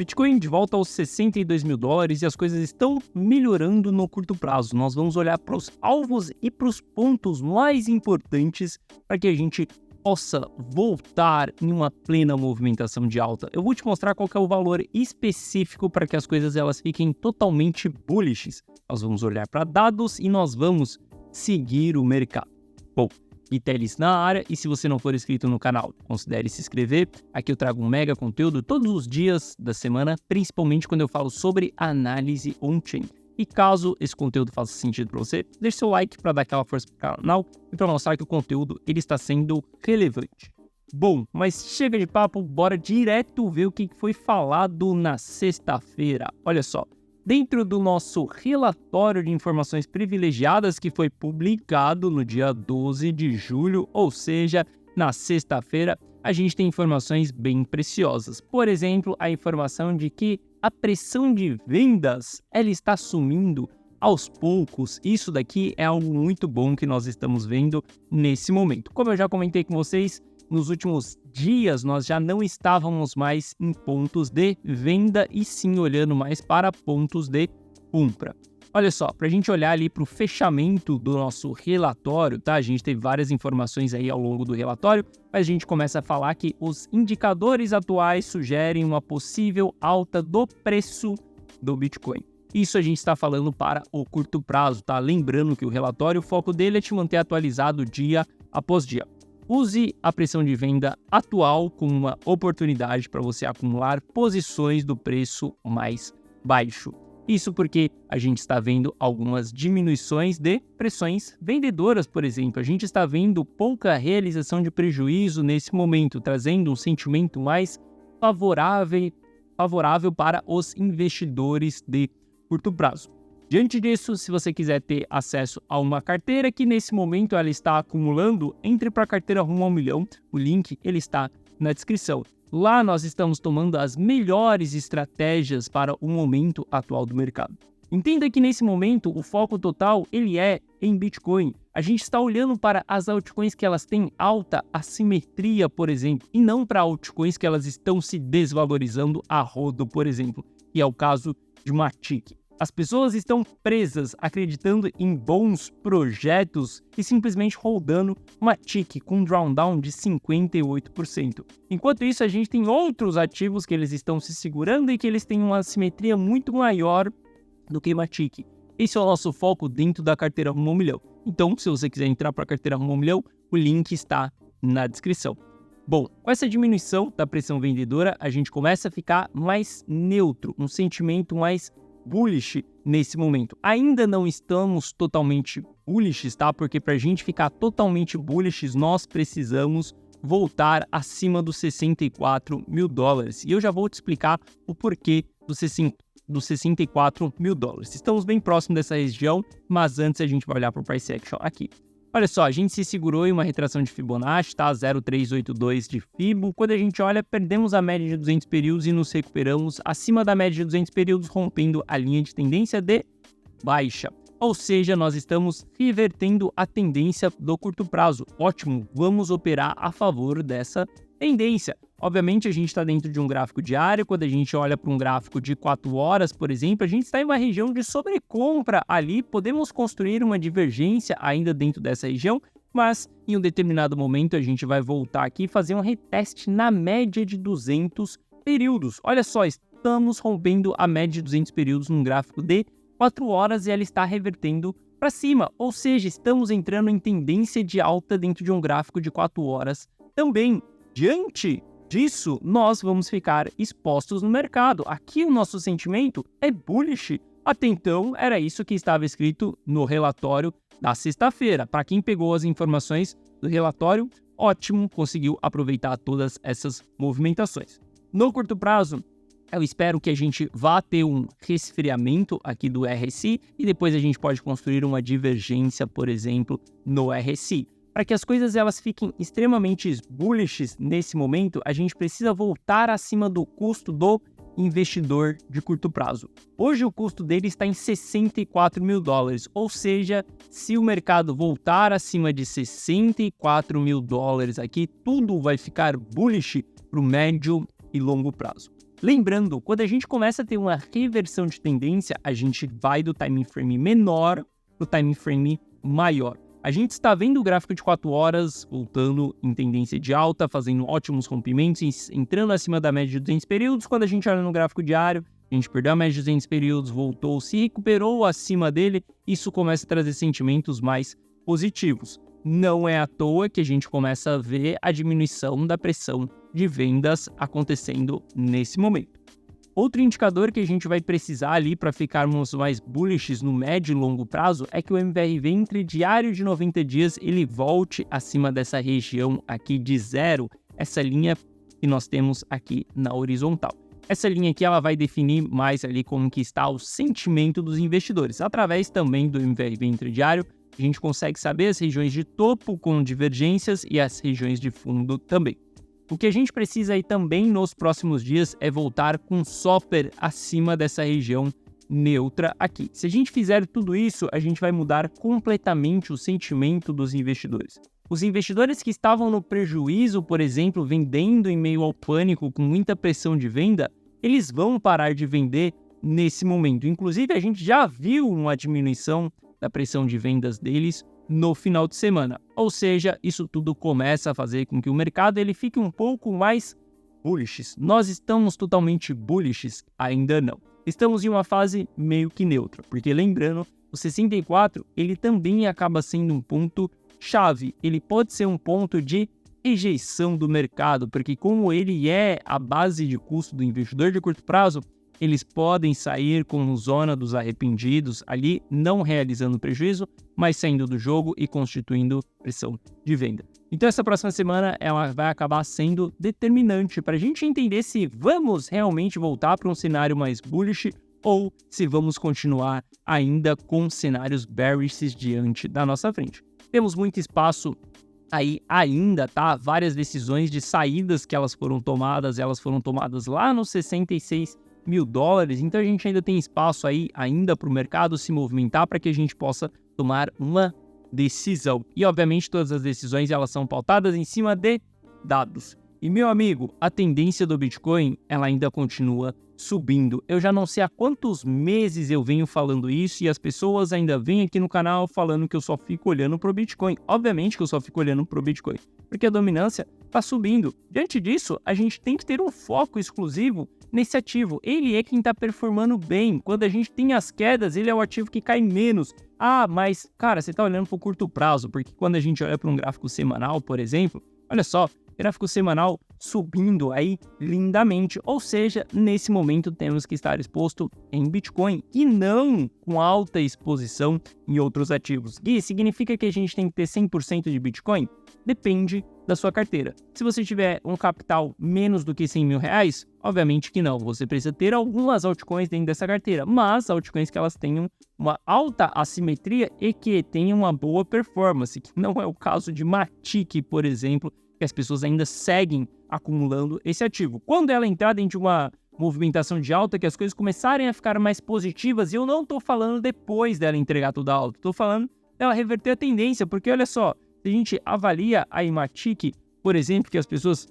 Bitcoin de volta aos 62 mil dólares e as coisas estão melhorando no curto prazo. Nós vamos olhar para os alvos e para os pontos mais importantes para que a gente possa voltar em uma plena movimentação de alta. Eu vou te mostrar qual que é o valor específico para que as coisas elas fiquem totalmente bullish. Nós vamos olhar para dados e nós vamos seguir o mercado. Bom, Vitelis na área, e se você não for inscrito no canal, considere se inscrever. Aqui eu trago um mega conteúdo todos os dias da semana, principalmente quando eu falo sobre análise on-chain. E caso esse conteúdo faça sentido para você, deixe seu like para dar aquela força para o canal e para mostrar que o conteúdo ele está sendo relevante. Bom, mas chega de papo, bora direto ver o que foi falado na sexta-feira. Olha só. Dentro do nosso relatório de informações privilegiadas que foi publicado no dia 12 de julho, ou seja, na sexta-feira, a gente tem informações bem preciosas. Por exemplo, a informação de que a pressão de vendas ela está sumindo aos poucos. Isso daqui é algo muito bom que nós estamos vendo nesse momento. Como eu já comentei com vocês, nos últimos dias nós já não estávamos mais em pontos de venda e sim olhando mais para pontos de compra. Olha só, para a gente olhar ali para o fechamento do nosso relatório, tá? A gente teve várias informações aí ao longo do relatório, mas a gente começa a falar que os indicadores atuais sugerem uma possível alta do preço do Bitcoin. Isso a gente está falando para o curto prazo, tá? Lembrando que o relatório, o foco dele é te manter atualizado dia após dia. Use a pressão de venda atual como uma oportunidade para você acumular posições do preço mais baixo. Isso porque a gente está vendo algumas diminuições de pressões vendedoras, por exemplo. A gente está vendo pouca realização de prejuízo nesse momento, trazendo um sentimento mais favorável para os investidores de curto prazo. Diante disso, se você quiser ter acesso a uma carteira que nesse momento ela está acumulando, entre para a carteira rumo ao milhão. O link ele está na descrição. Lá nós estamos tomando as melhores estratégias para o momento atual do mercado. Entenda que nesse momento o foco total ele é em Bitcoin. A gente está olhando para as altcoins que elas têm alta assimetria, por exemplo, e não para altcoins que elas estão se desvalorizando a rodo, por exemplo, que é o caso de Matic. As pessoas estão presas, acreditando em bons projetos e simplesmente holdando uma TIC com um drawdown de 58%. Enquanto isso, a gente tem outros ativos que eles estão se segurando e que eles têm uma assimetria muito maior do que uma TIC. Esse é o nosso foco dentro da carteira rumo ao milhão. Então, se você quiser entrar para a carteira rumo ao milhão, o link está na descrição. Bom, com essa diminuição da pressão vendedora, a gente começa a ficar mais neutro, um sentimento mais bullish nesse momento. Ainda não estamos totalmente bullish, tá? Porque para a gente ficar totalmente bullish, nós precisamos voltar acima dos 64 mil dólares. E eu já vou te explicar o porquê dos 64 mil dólares. Estamos bem próximo dessa região, mas antes a gente vai olhar para o price action aqui. Olha só, a gente se segurou em uma retração de Fibonacci, tá? 0,382 de Fibo. Quando a gente olha, perdemos a média de 200 períodos e nos recuperamos acima da média de 200 períodos, rompendo a linha de tendência de baixa. Ou seja, nós estamos revertendo a tendência do curto prazo. Ótimo, vamos operar a favor dessa tendência. Obviamente, a gente está dentro de um gráfico diário. Quando a gente olha para um gráfico de 4 horas, por exemplo, a gente está em uma região de sobrecompra ali. Podemos construir uma divergência ainda dentro dessa região, mas em um determinado momento a gente vai voltar aqui e fazer um reteste na média de 200 períodos. Olha só, estamos rompendo a média de 200 períodos num gráfico de 4 horas e ela está revertendo para cima. Ou seja, estamos entrando em tendência de alta dentro de um gráfico de 4 horas também. Diante disso, nós vamos ficar expostos no mercado. Aqui o nosso sentimento é bullish. Até então, era isso que estava escrito no relatório da sexta-feira. Para quem pegou as informações do relatório, ótimo, conseguiu aproveitar todas essas movimentações. No curto prazo, eu espero que a gente vá ter um resfriamento aqui do RSI e depois a gente pode construir uma divergência, por exemplo, no RSI. Para que as coisas elas fiquem extremamente bullish nesse momento, a gente precisa voltar acima do custo do investidor de curto prazo. Hoje o custo dele está em 64 mil dólares, ou seja, se o mercado voltar acima de 64 mil dólares aqui, tudo vai ficar bullish para o médio e longo prazo. Lembrando, quando a gente começa a ter uma reversão de tendência, a gente vai do time frame menor para o time frame maior. A gente está vendo o gráfico de 4 horas voltando em tendência de alta, fazendo ótimos rompimentos, entrando acima da média de 200 períodos. Quando a gente olha no gráfico diário, a gente perdeu a média de 200 períodos, voltou, se recuperou acima dele, isso começa a trazer sentimentos mais positivos. Não é à toa que a gente começa a ver a diminuição da pressão de vendas acontecendo nesse momento. Outro indicador que a gente vai precisar ali para ficarmos mais bullish no médio e longo prazo é que o MVRV entre diário de 90 dias ele volte acima dessa região aqui de 0, essa linha que nós temos aqui na horizontal. Essa linha aqui ela vai definir mais ali como que está o sentimento dos investidores. Através também do MVRV intradiário, a gente consegue saber as regiões de topo com divergências e as regiões de fundo também. O que a gente precisa aí também nos próximos dias é voltar com software acima dessa região neutra aqui. Se a gente fizer tudo isso, a gente vai mudar completamente o sentimento dos investidores. Os investidores que estavam no prejuízo, por exemplo, vendendo em meio ao pânico com muita pressão de venda, eles vão parar de vender nesse momento. Inclusive, a gente já viu uma diminuição da pressão de vendas deles no final de semana. Ou seja, isso tudo começa a fazer com que o mercado ele fique um pouco mais bullish. Nós estamos totalmente bullish? Ainda não. Estamos em uma fase meio que neutra, porque lembrando, o 64 ele também acaba sendo um ponto chave. Ele pode ser um ponto de rejeição do mercado, porque como ele é a base de custo do investidor de curto prazo, eles podem sair com zona dos arrependidos ali, não realizando prejuízo, mas saindo do jogo e constituindo pressão de venda. Então essa próxima semana ela vai acabar sendo determinante para a gente entender se vamos realmente voltar para um cenário mais bullish ou se vamos continuar ainda com cenários bearish diante da nossa frente. Temos muito espaço aí ainda, tá? Várias decisões de saídas que elas foram tomadas lá nos 66 mil dólares, então a gente ainda tem espaço aí ainda para o mercado se movimentar para que a gente possa tomar uma decisão. E obviamente todas as decisões elas são pautadas em cima de dados. E meu amigo, a tendência do Bitcoin ela ainda continua subindo. Eu já não sei há quantos meses eu venho falando isso e as pessoas ainda vêm aqui no canal falando que eu só fico olhando para o Bitcoin. Obviamente que eu só fico olhando para o Bitcoin, porque a dominância está subindo. Diante disso, a gente tem que ter um foco exclusivo nesse ativo. Ele é quem está performando bem. Quando a gente tem as quedas, ele é o ativo que cai menos. Ah, mas, cara, você está olhando para o curto prazo, porque quando a gente olha para um gráfico semanal, por exemplo, olha só, gráfico semanal subindo aí lindamente, ou seja, nesse momento temos que estar exposto em Bitcoin e não com alta exposição em outros ativos. Gui, significa que a gente tem que ter 100% de Bitcoin? Depende da sua carteira. Se você tiver um capital menos do que 100 mil reais, obviamente que não, você precisa ter algumas altcoins dentro dessa carteira, mas altcoins que elas tenham uma alta assimetria e que tenham uma boa performance, que não é o caso de Matic, por exemplo, que as pessoas ainda seguem acumulando esse ativo. Quando ela entrar dentro de uma movimentação de alta, que as coisas começarem a ficar mais positivas, e eu não estou falando depois dela entregar tudo alto, estou falando dela reverter a tendência, porque olha só, se a gente avalia a Imatic, por exemplo, que as pessoas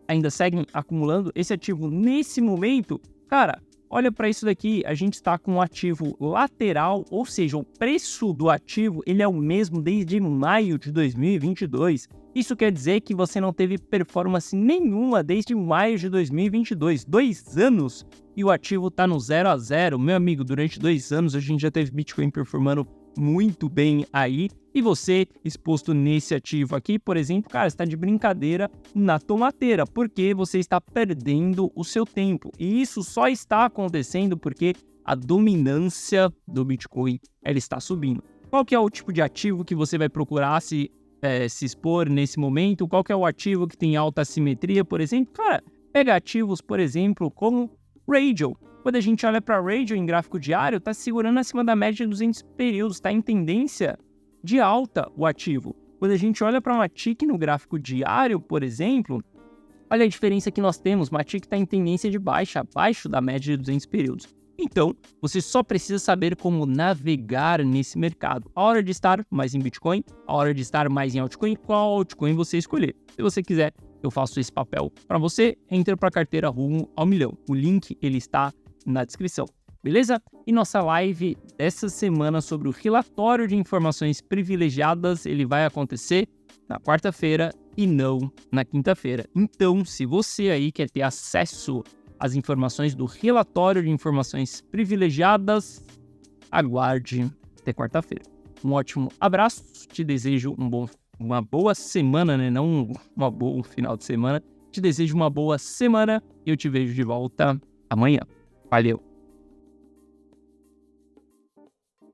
ainda seguem acumulando esse ativo nesse momento, cara, olha para isso daqui, a gente está com um ativo lateral, ou seja, o preço do ativo ele é o mesmo desde maio de 2022. Isso quer dizer que você não teve performance nenhuma desde maio de 2022, 2 anos, e o ativo está no 0 a 0. Meu amigo, durante 2 anos a gente já teve Bitcoin performando muito bem aí, e você exposto nesse ativo aqui, por exemplo, cara, está de brincadeira na tomateira, porque você está perdendo o seu tempo, e isso só está acontecendo porque a dominância do Bitcoin ela está subindo. Qual que é o tipo de ativo que você vai procurar se expor nesse momento? Qual que é o ativo que tem alta assimetria, por exemplo? Cara, pega ativos, por exemplo, como Radial. Quando a gente olha para Radial em gráfico diário, está segurando acima da média de 200 períodos, está em tendência de alta o ativo. Quando a gente olha para Matic no gráfico diário, por exemplo, olha a diferença que nós temos. Matic está em tendência de baixa, abaixo da média de 200 períodos. Então, você só precisa saber como navegar nesse mercado. A hora de estar mais em Bitcoin, a hora de estar mais em altcoin, qual altcoin você escolher. Se você quiser eu faço esse papel para você. Entra para a carteira Rumo ao Milhão. O link ele está na descrição. Beleza? E nossa live dessa semana sobre o relatório de informações privilegiadas, ele vai acontecer na quarta-feira e não na quinta-feira. Então, se você aí quer ter acesso às informações do relatório de informações privilegiadas, aguarde até quarta-feira. Um ótimo abraço, te desejo uma boa semana, né? Não um final de semana. Te desejo uma boa semana e eu te vejo de volta amanhã. Valeu!